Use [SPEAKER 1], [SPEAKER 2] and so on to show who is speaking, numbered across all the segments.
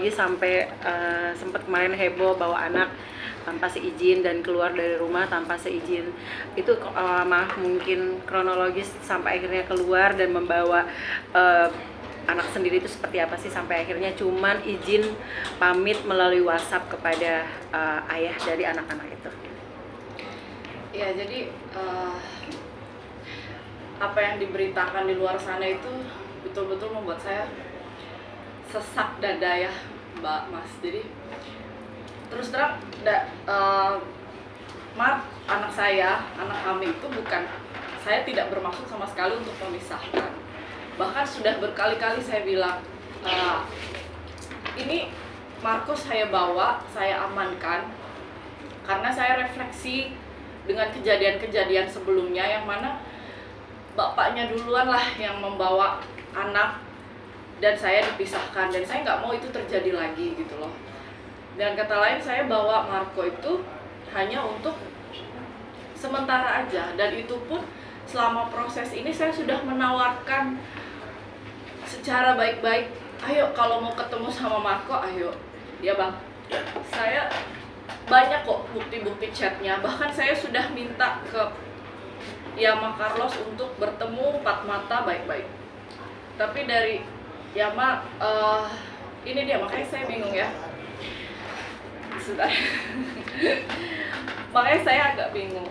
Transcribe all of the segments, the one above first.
[SPEAKER 1] kronologi sampai sempat kemarin heboh bawa anak tanpa seizin dan keluar dari rumah tanpa seizin. Itu malah mungkin kronologis sampai akhirnya keluar dan membawa anak sendiri itu seperti apa sih, sampai akhirnya cuman izin pamit melalui WhatsApp kepada ayah dari anak-anak itu.
[SPEAKER 2] Ya, jadi apa yang diberitakan di luar sana itu betul-betul membuat saya sesak dada ya, Mbak Mas. Jadi terus terang, Mark, anak kami itu bukan, saya tidak bermaksud sama sekali untuk memisahkan. Bahkan sudah berkali-kali saya bilang, ini Markus saya bawa, saya amankan karena saya refleksi dengan kejadian-kejadian sebelumnya yang mana bapaknya duluan lah yang membawa anak dan saya dipisahkan, dan saya nggak mau itu terjadi lagi gitu loh. Dan kata lain, saya bawa Marco itu hanya untuk sementara aja, dan itu pun selama proses ini saya sudah menawarkan secara baik-baik, ayo kalau mau ketemu sama Marco, ayo ya bang, saya banyak kok bukti-bukti chatnya, bahkan saya sudah minta ke Yama Carlos untuk bertemu 4 mata baik-baik. Tapi dari Yama, ini dia, makanya saya bingung ya. Sudah. Makanya saya agak bingung.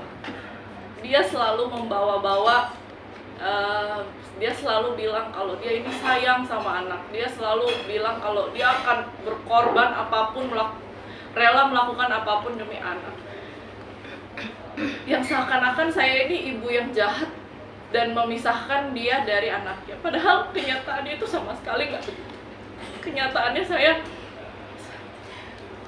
[SPEAKER 2] Dia selalu membawa-bawa, dia selalu bilang kalau dia ini sayang sama anak. Dia selalu bilang kalau dia akan berkorban apapun, rela melakukan apapun demi anak. Yang seakan-akan saya ini ibu yang jahat dan memisahkan dia dari anaknya. Padahal kenyataannya itu sama sekali nggak begitu.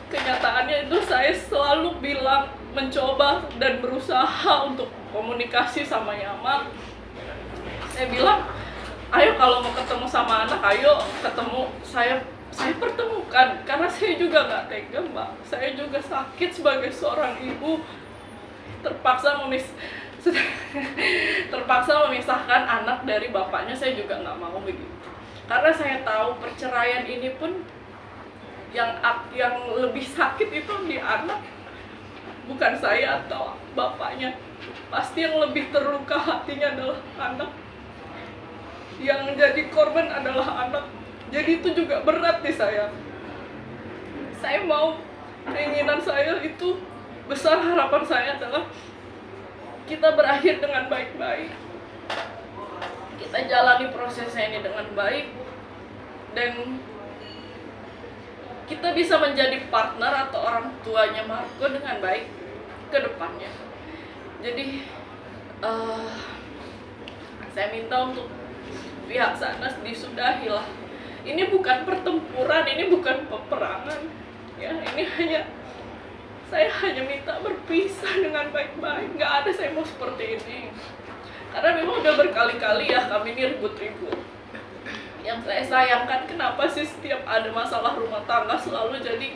[SPEAKER 2] Kenyataannya itu saya selalu bilang, mencoba dan berusaha untuk komunikasi sama Yama. Saya bilang, ayo kalau mau ketemu sama anak, ayo ketemu, saya pertemukan, karena saya juga nggak tega mbak. Saya juga sakit sebagai seorang ibu, terpaksa memisahkan anak dari bapaknya. Saya juga nggak mau begitu, karena saya tahu perceraian ini pun yang lebih sakit itu di anak, bukan saya atau bapaknya. Pasti yang lebih terluka hatinya adalah anak, yang jadi korban adalah anak. Jadi itu juga berat di saya. Saya mau, keinginan saya itu besar, harapan saya adalah kita berakhir dengan baik-baik, kita jalani prosesnya ini dengan baik, dan kita bisa menjadi partner atau orang tuanya Marco dengan baik ke depannya. Jadi saya minta untuk pihak sana disudahilah. Ini bukan pertempuran, ini bukan peperangan ya. Saya hanya minta berpisah dengan baik-baik. Nggak ada saya mau seperti ini, karena memang udah berkali-kali ya kami ini ribut-ribut. Yang saya sayangkan, kenapa sih setiap ada masalah rumah tangga selalu jadi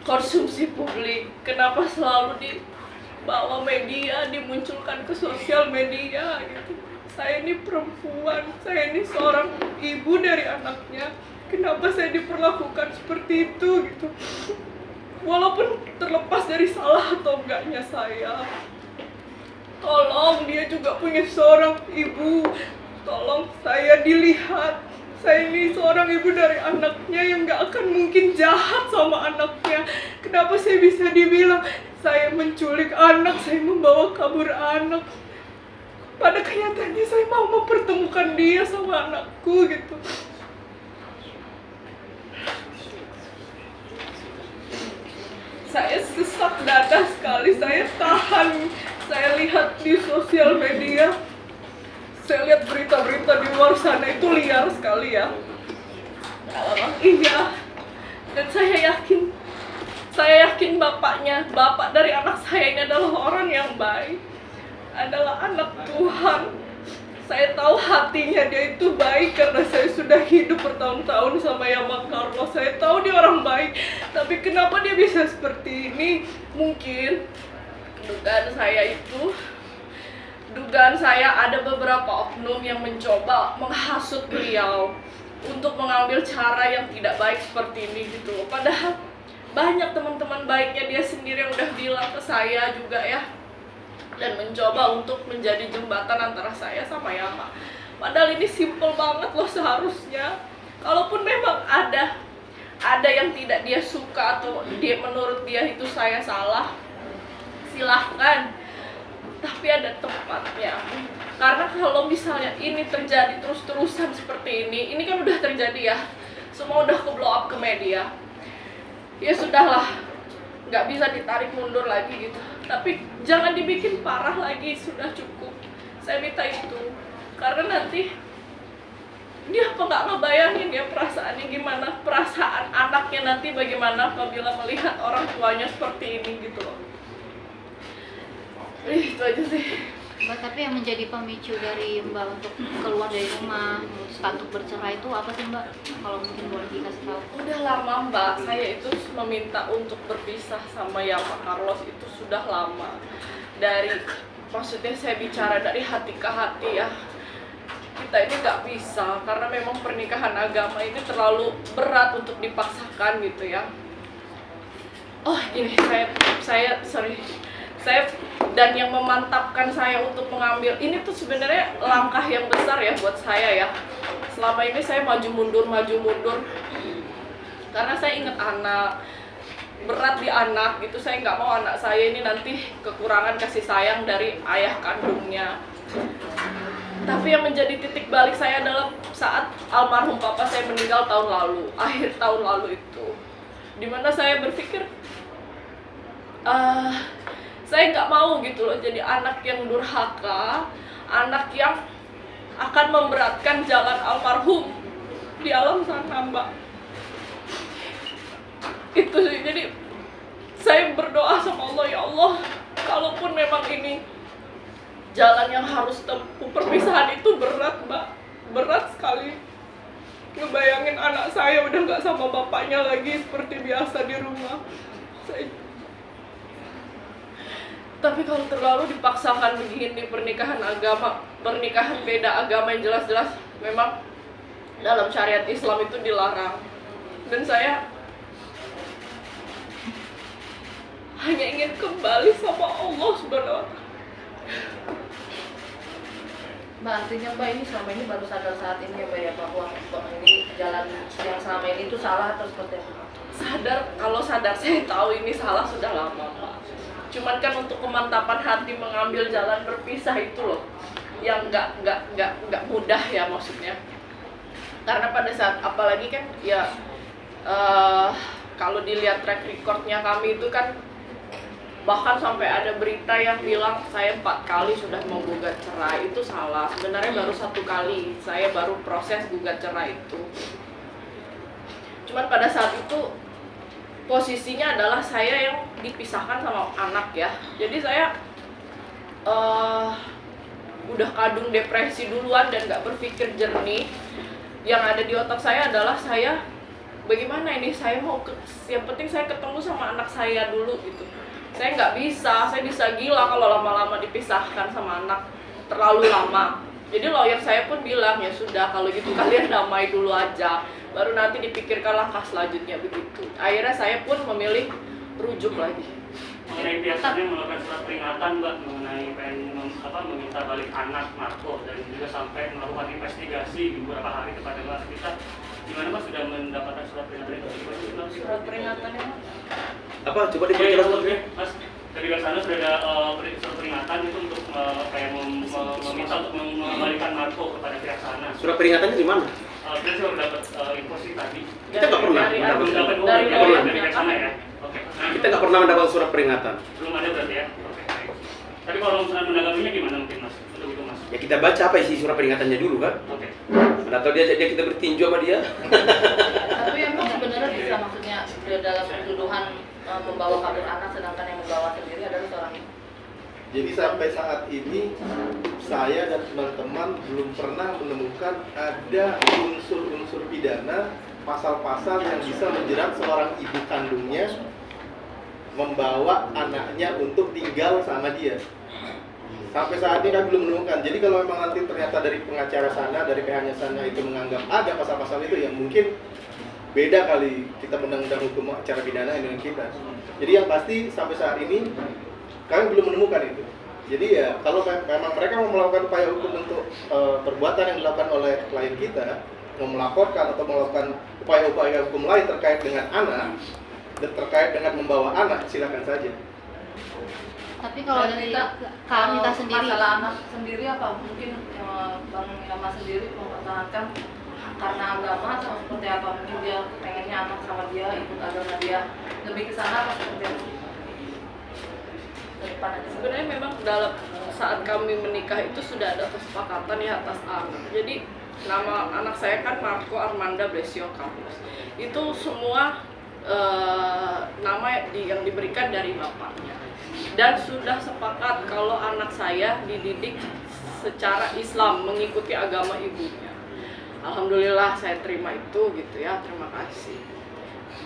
[SPEAKER 2] konsumsi publik? Kenapa selalu dibawa media, dimunculkan ke sosial media gitu? Saya ini perempuan, saya ini seorang ibu dari anaknya. Kenapa saya diperlakukan seperti itu gitu? Walaupun terlepas dari salah atau enggaknya saya, tolong, dia juga punya seorang ibu. Tolong saya dilihat. Saya ini seorang ibu dari anaknya yang gak akan mungkin jahat sama anaknya. Kenapa saya bisa dibilang saya menculik anak, saya membawa kabur anak? Pada kenyataannya saya mau mempertemukan dia sama anakku gitu. Saya sesak dada sekali, saya tahan. Saya lihat di sosial media, saya lihat berita-berita di luar sana itu liar sekali ya. Iya. Dan saya yakin bapak dari anak saya ini adalah orang yang baik, adalah anak Tuhan. Saya tahu hatinya dia itu baik karena saya sudah hidup bertahun-tahun sama Yama Carlos. Saya tahu dia orang baik, tapi kenapa dia bisa seperti ini? Mungkin dugaan saya ada beberapa oknum yang mencoba menghasut beliau, untuk mengambil cara yang tidak baik seperti ini gitu. Padahal banyak teman-teman baiknya dia sendiri yang udah bilang ke saya juga ya, dan mencoba untuk menjadi jembatan antara saya sama Yama. Padahal ini simple banget loh seharusnya. Kalaupun memang ada yang tidak dia suka atau dia menurut dia itu saya salah, silahkan. Tapi ada tempatnya. Karena kalau misalnya ini terjadi terus-terusan seperti ini kan udah terjadi ya, semua udah ke blow up ke media, ya sudahlah, nggak bisa ditarik mundur lagi gitu. Tapi jangan dibikin parah lagi, sudah cukup. Saya minta itu, karena nanti dia apa nggak ngebayangin ya perasaannya gimana, perasaan anaknya nanti bagaimana apabila melihat orang tuanya seperti ini gitu loh. Itu aja sih.
[SPEAKER 3] Mbak, tapi yang menjadi pemicu dari Mbak untuk keluar dari rumah, memutuskan untuk bercerai itu apa sih Mbak? Kalau mungkin boleh dikasih tahu.
[SPEAKER 2] Udah lama Mbak, saya itu meminta untuk berpisah sama yang Pak Carlos itu sudah lama. Maksudnya saya bicara dari hati ke hati ya. Kita ini nggak bisa, karena memang pernikahan agama ini terlalu berat untuk dipaksakan gitu ya. Oh gini, saya dan yang memantapkan saya untuk mengambil ini tuh sebenarnya langkah yang besar ya buat saya ya. Selama ini saya maju mundur karena saya ingat anak, berat di anak gitu. Saya nggak mau anak saya ini nanti kekurangan kasih sayang dari ayah kandungnya. Tapi yang menjadi titik balik saya adalah saat almarhum papa saya meninggal tahun lalu, akhir tahun lalu itu, dimana saya berpikir saya nggak mau gitu loh jadi anak yang durhaka, anak yang akan memberatkan jalan almarhum di alam sana Mbak. Itu sih, jadi saya berdoa sama Allah, ya Allah, kalaupun memang ini jalan yang harus tempuh, perpisahan itu berat Mbak, berat sekali. Ngebayangin anak saya udah nggak sama bapaknya lagi seperti biasa di rumah. Tapi kalau terlalu dipaksakan begini, pernikahan beda agama yang jelas-jelas memang dalam syariat Islam itu dilarang. Dan saya hanya ingin kembali sama Allah Subhanahu wa Ta'ala.
[SPEAKER 4] Mbak, artinya Mbak ini selama ini baru sadar saat ini ya Mbak ya, bahwa ini jalan yang selama ini itu salah atau seperti apa?
[SPEAKER 2] Kalau sadar saya tahu ini salah sudah lama Pak. Cuman kan untuk kemantapan hati mengambil jalan berpisah itu loh yang nggak mudah ya maksudnya. Karena pada saat apalagi kan ya kalau dilihat track recordnya kami itu kan bahkan sampai ada berita yang bilang saya 4 kali sudah menggugat cerai. Itu salah, sebenarnya baru 1 kali saya baru proses gugat cerai itu. Cuman pada saat itu posisinya adalah saya yang dipisahkan sama anak ya. Jadi saya udah kadung depresi duluan dan gak berpikir jernih. Yang ada di otak saya adalah saya bagaimana ini, saya yang penting saya ketemu sama anak saya dulu gitu. Saya bisa gila kalau lama-lama dipisahkan sama anak terlalu lama. Jadi lawyer saya pun bilang, ya sudah kalau gitu kalian damai dulu aja, baru nanti dipikirkan langkah selanjutnya begitu. Akhirnya saya pun memilih rujuk lagi.
[SPEAKER 5] Mengenai biasanya melakukan surat peringatan Mbak mengenai meminta balik anak Marco dan juga sampai melakukan investigasi beberapa hari kepada Mbak kita, gimana Mbak sudah mendapatkan surat peringatan itu?
[SPEAKER 2] Surat peringatannya
[SPEAKER 6] Apa? Coba diperjelas
[SPEAKER 5] ya, Mas. Dari sana sudah ada surat peringatan itu untuk meminta untuk mengembalikan Marco kepada pihak sana.
[SPEAKER 6] Surat peringatannya di mana?
[SPEAKER 5] Kita sudah dapat info sih tadi.
[SPEAKER 6] Kita nggak pernah
[SPEAKER 5] dapat dari pihak sana ya. Oke.
[SPEAKER 6] Kita nggak pernah mendapat surat peringatan.
[SPEAKER 5] Belum ada berarti ya. Oke. Tapi kalau misalnya menanggapinya gimana mungkin Mas? Untuk itu Mas.
[SPEAKER 6] Ya kita baca apa isi surat peringatannya dulu kan.
[SPEAKER 5] Oke.
[SPEAKER 6] Atau dia kita bertinju sama dia.
[SPEAKER 4] Tapi yang sebenarnya bisa maksudnya dalam tuduhan membawa kabur anak, sedangkan yang membawa sendiri adalah seorang ibu.
[SPEAKER 7] Jadi sampai saat ini saya dan teman-teman belum pernah menemukan ada unsur-unsur pidana, pasal-pasal yang bisa menjerat seorang ibu kandungnya membawa anaknya untuk tinggal sama dia. Sampai saat ini kami belum menemukan. Jadi kalau memang nanti ternyata dari pengacara sana, dari pihaknya sana itu menganggap ada pasal-pasal itu, yang mungkin beda kali kita undang-undang hukum acara pidana dengan kita. Jadi yang pasti sampai saat ini kami belum menemukan itu. Jadi ya kalau memang mereka mau melakukan upaya hukum untuk perbuatan yang dilakukan oleh klien kita, mau melaporkan atau melakukan upaya-upaya hukum lain terkait dengan anak dan terkait dengan membawa anak, silakan saja.
[SPEAKER 3] Tapi kalau dari Kak Anita sendiri,
[SPEAKER 4] masalah anak sendiri apa mungkin Bang Yama sendiri mempertahankan karena agama atau seperti apa? Mungkin dia pengennya anak sama dia ikut agama dia, lebih ke sana apa seperti apa?
[SPEAKER 2] Sebenarnya memang dalam saat kami menikah itu sudah ada kesepakatan ya atas anak. Jadi nama anak saya kan Marco Armanda Blesio Carlos. Itu semua nama yang diberikan dari bapaknya. Dan sudah sepakat kalau anak saya dididik secara Islam, mengikuti agama ibunya. Alhamdulillah saya terima itu gitu ya, terima kasih.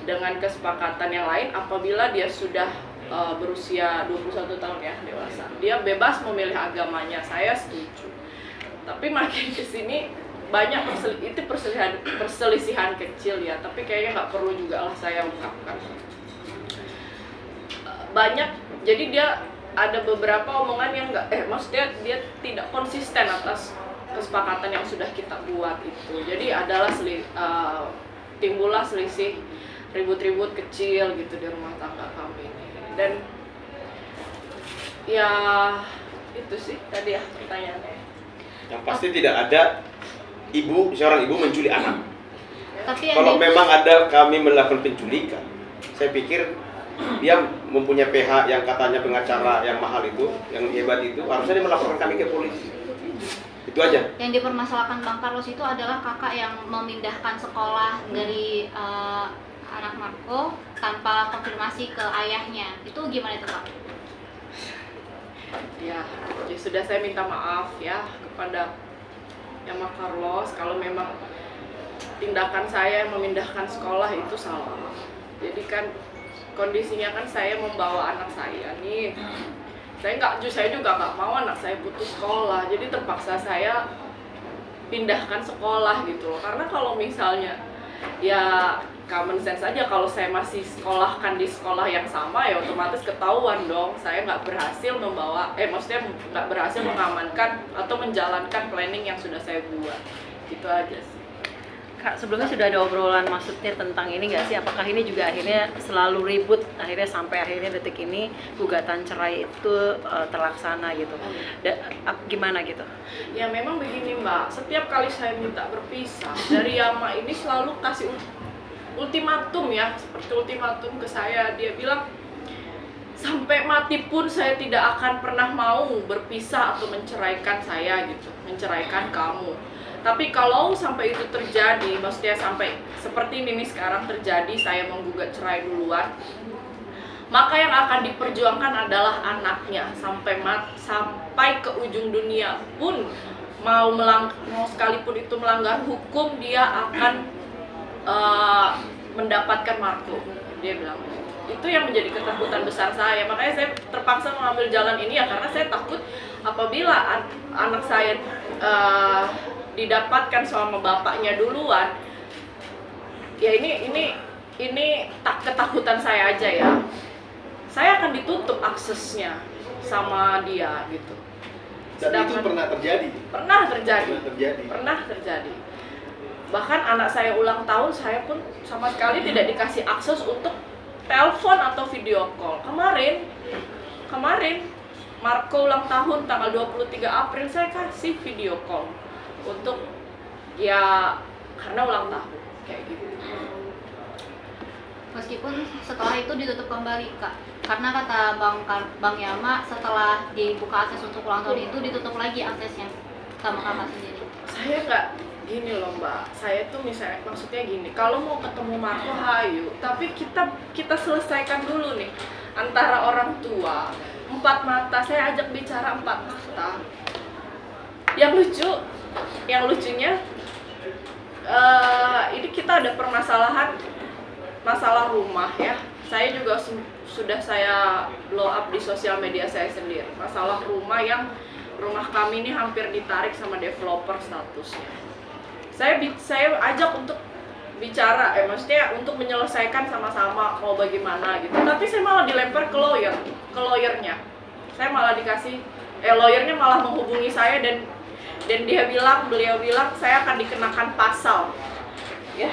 [SPEAKER 2] Dengan kesepakatan yang lain, apabila dia sudah berusia 21 tahun ya, dewasa, dia bebas memilih agamanya, saya setuju. Tapi makin kesini banyak perselisihan kecil ya, tapi kayaknya nggak perlu juga lah saya ungkapkan. Banyak, jadi dia ada beberapa omongan yang maksudnya dia tidak konsisten atas kesepakatan yang sudah kita buat itu. Jadi adalah timbullah selisih ribut-ribut kecil gitu di rumah tangga kami ini. Dan ya itu sih tadi ya pertanyaannya.
[SPEAKER 6] Yang pasti tidak ada seorang ibu menculik anak.
[SPEAKER 3] tapi
[SPEAKER 6] Kalau memang ada kami melakukan penculikan, saya pikir dia mempunyai PH yang katanya pengacara yang mahal itu, yang hebat itu, harusnya dia melaporkan kami ke polisi. Itu aja.
[SPEAKER 3] yang dipermasalahkan Bang Carlos itu adalah kakak yang memindahkan sekolah dari anak Marco tanpa konfirmasi ke ayahnya. Itu gimana itu Kak?
[SPEAKER 2] Ya sudah saya minta maaf ya kepada Yama Carlos kalau memang tindakan saya memindahkan sekolah itu salah. Jadi kan kondisinya kan saya membawa anak saya nih. Saya juga nggak mau anak saya putus sekolah. Jadi terpaksa saya pindahkan sekolah gitu loh. Karena kalau misalnya ya common sense aja, kalau saya masih sekolahkan di sekolah yang sama ya otomatis ketahuan dong saya nggak berhasil maksudnya nggak berhasil mengamankan atau menjalankan planning yang sudah saya buat. Gitu aja sih.
[SPEAKER 1] Kak, sebelumnya sudah ada obrolan maksudnya tentang ini nggak sih? Apakah ini juga akhirnya selalu ribut, akhirnya sampai akhirnya detik ini gugatan cerai itu terlaksana gitu? Gimana gitu?
[SPEAKER 2] Ya memang begini Mbak, setiap kali saya minta berpisah dari Yama ini selalu kasih ultimatum ya, seperti ultimatum ke saya. Dia bilang sampai mati pun saya tidak akan pernah mau berpisah atau menceraikan saya gitu, menceraikan kamu. Tapi kalau sampai itu terjadi, maksudnya sampai seperti ini sekarang terjadi, saya menggugat cerai duluan, maka yang akan diperjuangkan adalah anaknya sampai ke ujung dunia pun mau sekalipun itu melanggar hukum, dia akan mendapatkan Marco. Dia bilang itu yang menjadi ketakutan besar saya. Makanya saya terpaksa mengambil jalan ini ya, karena saya takut apabila anak saya didapatkan sama bapaknya duluan, ya ini ketakutan saya aja ya. Saya akan ditutup aksesnya sama dia gitu.
[SPEAKER 7] Dan itu pernah terjadi.
[SPEAKER 2] Pernah terjadi. Bahkan anak saya ulang tahun, saya pun sama sekali tidak dikasih akses untuk telepon atau video call. Kemarin Marco ulang tahun tanggal 23 April, saya kasih video call untuk ya karena ulang tahun kayak gitu.
[SPEAKER 3] Meskipun setelah itu ditutup kembali Kak, karena kata Bang Yama setelah dibuka akses untuk ulang tahun itu ditutup lagi aksesnya sama kakak sendiri.
[SPEAKER 2] Saya nggak gini loh Mbak, saya tuh misalnya maksudnya gini, kalau mau ketemu Marco hayu, tapi kita selesaikan dulu nih antara orang tua, 4 mata, saya ajak bicara 4 mata. Yang lucunya ini kita ada masalah rumah ya. Saya juga sudah saya blow up di sosial media saya sendiri. Masalah rumah yang rumah kami ini hampir ditarik sama developer statusnya. Saya ajak untuk bicara, maksudnya untuk menyelesaikan sama-sama mau bagaimana gitu. Tapi saya malah dilempar ke lawyernya. Saya malah dikasih, lawyernya malah menghubungi saya dan beliau bilang saya akan dikenakan pasal. Ya,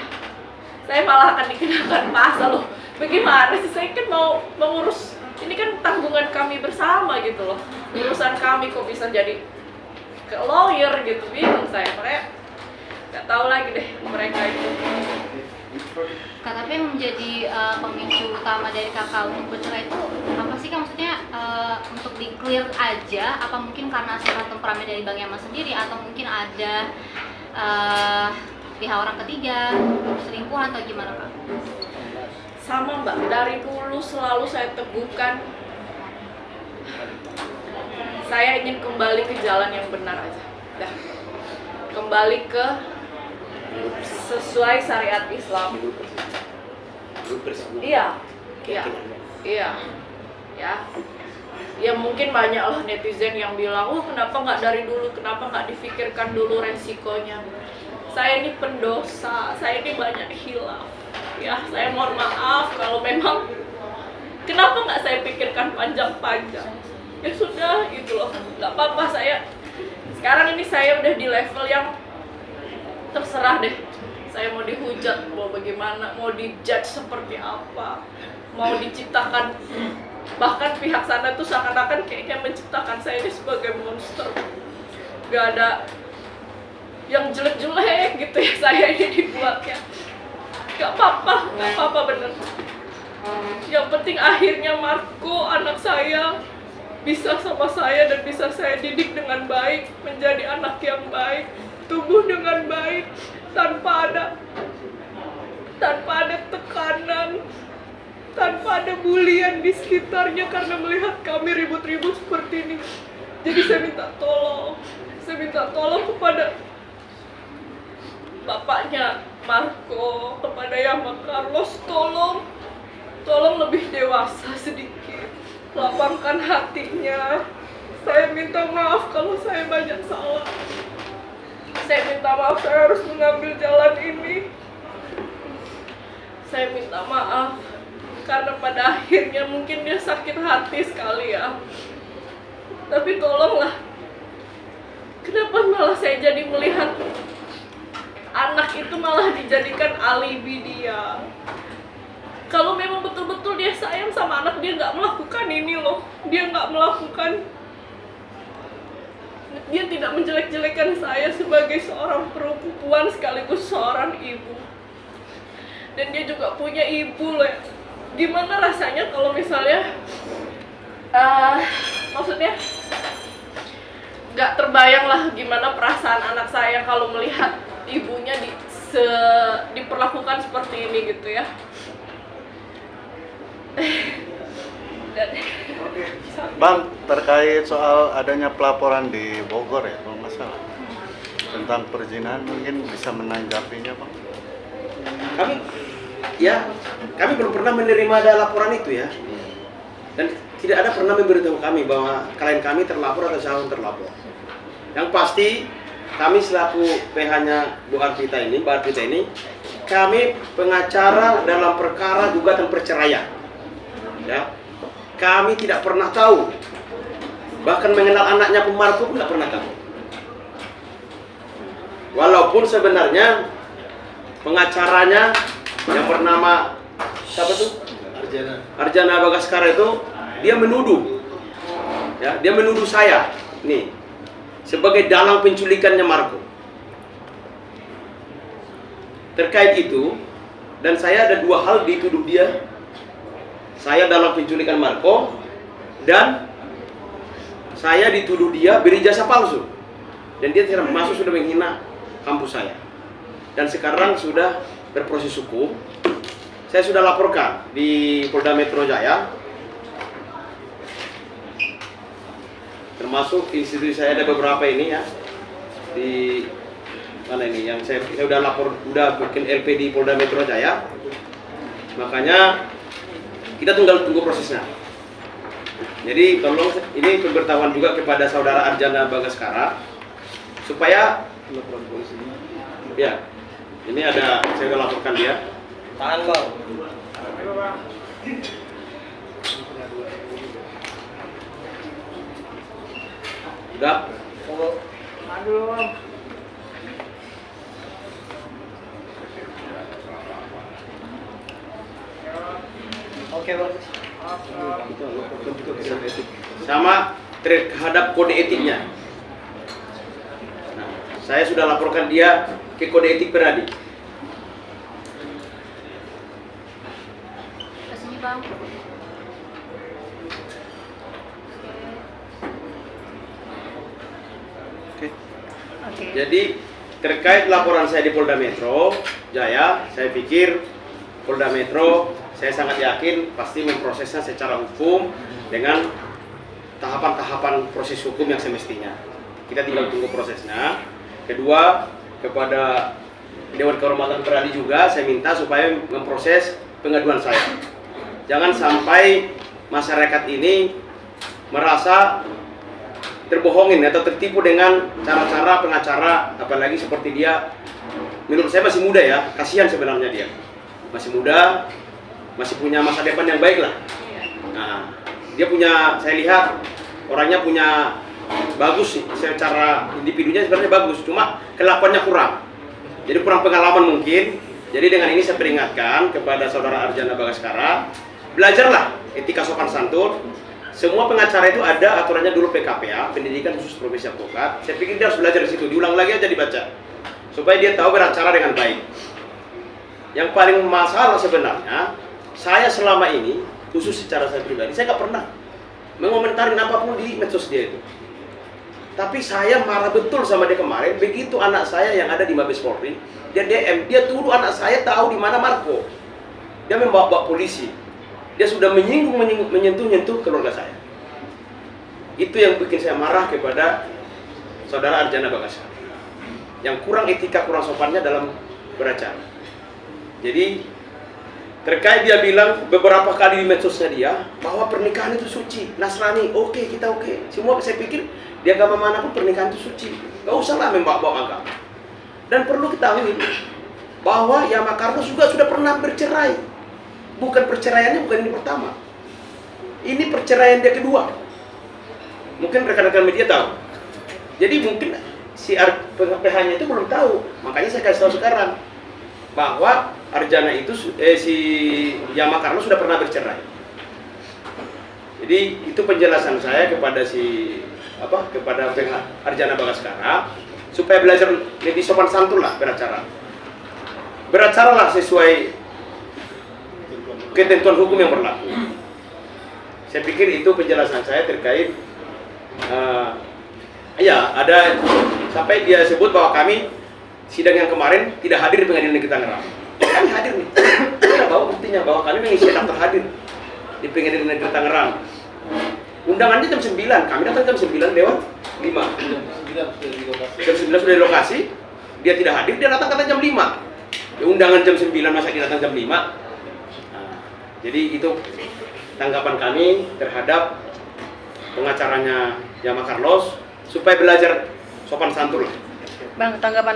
[SPEAKER 2] saya malah akan dikenakan pasal loh. Bagaimana sih, saya kan mau mengurus, ini kan tanggungan kami bersama gitu loh. Urusan kami kok bisa jadi ke lawyer gitu, bingung saya. Makanya nggak tahu lagi deh mereka itu.
[SPEAKER 3] Kak, tapi yang menjadi pemicu utama dari kakak untuk bercerai itu apa sih Kak? Maksudnya untuk di clear aja, apa mungkin karena sifat temperamen dari Bang Yaman sendiri, atau mungkin ada pihak orang ketiga, selingkuhan atau gimana Kak?
[SPEAKER 2] Sama Mbak, dari dulu selalu saya teguhkan, saya ingin kembali ke jalan yang benar aja. Dah. Kembali ke sesuai syariat Islam. Iya, iya, ya. Ya mungkin banyak lah netizen yang bilang, kenapa nggak dari dulu, kenapa nggak difikirkan dulu resikonya. Saya ini pendosa, saya ini banyak hilaf. Ya, saya mohon maaf kalau memang kenapa nggak saya pikirkan panjang-panjang. Ya sudah, itu loh, nggak apa-apa. Sekarang ini saya udah di level yang terserah deh, saya mau dihujat, mau bagaimana, mau dijudge seperti apa, mau diciptakan, bahkan pihak sana tuh seakan-akan kayaknya menciptakan saya ini sebagai monster, gak ada yang jelek-jelek gitu ya, saya ini dibuatnya, gak apa-apa bener. Yang penting akhirnya Marco, anak saya, bisa sama saya dan bisa saya didik dengan baik, menjadi anak yang baik, tumbuh dengan baik, tanpa ada tekanan, tanpa ada bulian di sekitarnya karena melihat kami ribut-ribut seperti ini. Jadi saya minta tolong kepada bapaknya Marco, kepada Yama Carlos, tolong lebih dewasa sedikit, lapangkan hatinya. Saya minta maaf kalau saya banyak salah. Saya minta maaf, saya harus mengambil jalan ini. Saya minta maaf karena pada akhirnya mungkin dia sakit hati sekali ya. Tapi tolonglah, kenapa malah saya jadi melihat anak itu malah dijadikan alibi dia. Kalau memang betul-betul dia sayang sama anak, dia nggak melakukan ini loh. Dia nggak melakukan, dia tidak menjelek-jelekan saya sebagai seorang perempuan sekaligus seorang ibu. Dan dia juga punya ibu loh. Gimana rasanya kalau misalnya maksudnya nggak terbayang lah gimana perasaan anak saya kalau melihat ibunya diperlakukan seperti ini gitu ya.
[SPEAKER 8] Bang, terkait soal adanya pelaporan di Bogor ya, kalau nggak salah, tentang perzinahan, mungkin bisa menanggapinya, Bang?
[SPEAKER 6] Kami belum pernah menerima ada laporan itu ya, dan tidak ada pernah memberitahu kami bahwa klien kami terlapor atau calon terlapor. Yang pasti kami selaku PH-nya Mbak Arvita ini, kami pengacara dalam perkara gugatan perceraian. Ya, kami tidak pernah tahu, bahkan mengenal anaknya Marco pun tidak pernah tahu. Walaupun sebenarnya pengacaranya yang bernama siapa tuh? Arjana Bagaskara itu dia menuduh, ya, dia menuduh saya nih sebagai dalang penculikannya Marco. Terkait itu, dan saya ada dua hal dituduh dia. Saya dalam penculikan Marco, dan saya dituduh dia beri jasa palsu. Dan dia tidak masuk, sudah menghina kampus saya. Dan sekarang sudah berproses hukum. Saya sudah laporkan di Polda Metro Jaya. Termasuk institusi saya ada beberapa ini ya. Di mana ini yang saya udah lapor, udah bikin LP di Polda Metro Jaya. Makanya kita tinggal tunggu prosesnya. Jadi tolong ini pemberitahuan juga kepada saudara Arjana Bagaskara supaya ya ini ada saya udah laporkan dia.
[SPEAKER 9] Tahan bang.
[SPEAKER 6] Udah.
[SPEAKER 9] Oke bang.
[SPEAKER 6] Sama terhadap kode etiknya. Nah, saya sudah laporkan dia ke kode etik Peradi.
[SPEAKER 3] Kesini bang. Oke.
[SPEAKER 6] Jadi terkait laporan saya di Polda Metro Jaya, saya pikir Polda Metro saya sangat yakin pasti memprosesnya secara hukum dengan tahapan-tahapan proses hukum yang semestinya. Kita tinggal tunggu prosesnya. Kedua, kepada Dewan Kehormatan Peradi juga saya minta supaya memproses pengaduan saya. Jangan sampai masyarakat ini merasa terbohongin atau tertipu dengan cara-cara pengacara, apalagi seperti dia. Menurut saya masih muda ya, kasihan sebenarnya dia. Masih muda, masih punya masa depan yang baik lah. Nah, dia punya, saya lihat orangnya punya bagus sih, secara individunya sebenarnya bagus, cuma kelakuannya kurang. Jadi kurang pengalaman mungkin. Jadi dengan ini saya peringatkan kepada saudara Arjana Bagaskara, belajarlah etika sopan santun. Semua pengacara itu ada aturannya dulu PKPA, pendidikan khusus profesi advokat. Saya pikir dia harus belajar di situ, diulang lagi aja dibaca, supaya dia tahu beracara dengan baik. Yang paling masalah sebenarnya, saya selama ini, khusus secara saya pribadi, saya nggak pernah mengomentari apapun di medsos dia itu. Tapi saya marah betul sama dia kemarin, begitu anak saya yang ada di Mabes Polri, dia DM, dia tuduh anak saya tahu di mana Marco. Dia membawa polisi. Dia sudah menyentuh keluarga saya. Itu yang bikin saya marah kepada saudara Arjana Bagaskara. Yang kurang etika, kurang sopannya dalam beracara. Jadi terkait dia bilang beberapa kali di medsosnya dia bahwa pernikahan itu suci, Nasrani, oke, kita oke. Semua saya pikir di agama manapun pernikahan itu suci. Gak usahlah membawa-bawa agama. Dan perlu ketahui bahwa Yama Carlos juga sudah pernah bercerai. Bukan perceraiannya, bukan ini pertama. Ini perceraian dia kedua. Mungkin rekan-rekan media tahu. Jadi mungkin si PH-nya itu belum tahu. Makanya saya kasih tahu sekarang bahwa Arjana itu si Yama Carlos sudah pernah bercerai. Jadi itu penjelasan saya kepada kepada PH Arjana Bagaskara supaya belajar lebih sopan santun lah beracara. Beracaralah sesuai ketentuan hukum yang berlaku. Saya pikir itu penjelasan saya terkait ya ada sampai dia sebut bahwa kami sidang yang kemarin tidak hadir di pengadilan negeri Tangerang. Kami hadir nih. Saya bawa buktinya bahwa kami mengisi daftar hadir di pengadilan negeri Tangerang. Undangannya jam 9, kami datang jam 9 lewat 5. Jam 9 sudah di lokasi, dia tidak hadir, dia datang kata jam 5. Ya, undangan jam 9 masa dia datang jam 5. Jadi itu tanggapan kami terhadap pengacaranya Yama Carlos supaya belajar sopan santun.
[SPEAKER 1] Bang, tanggapan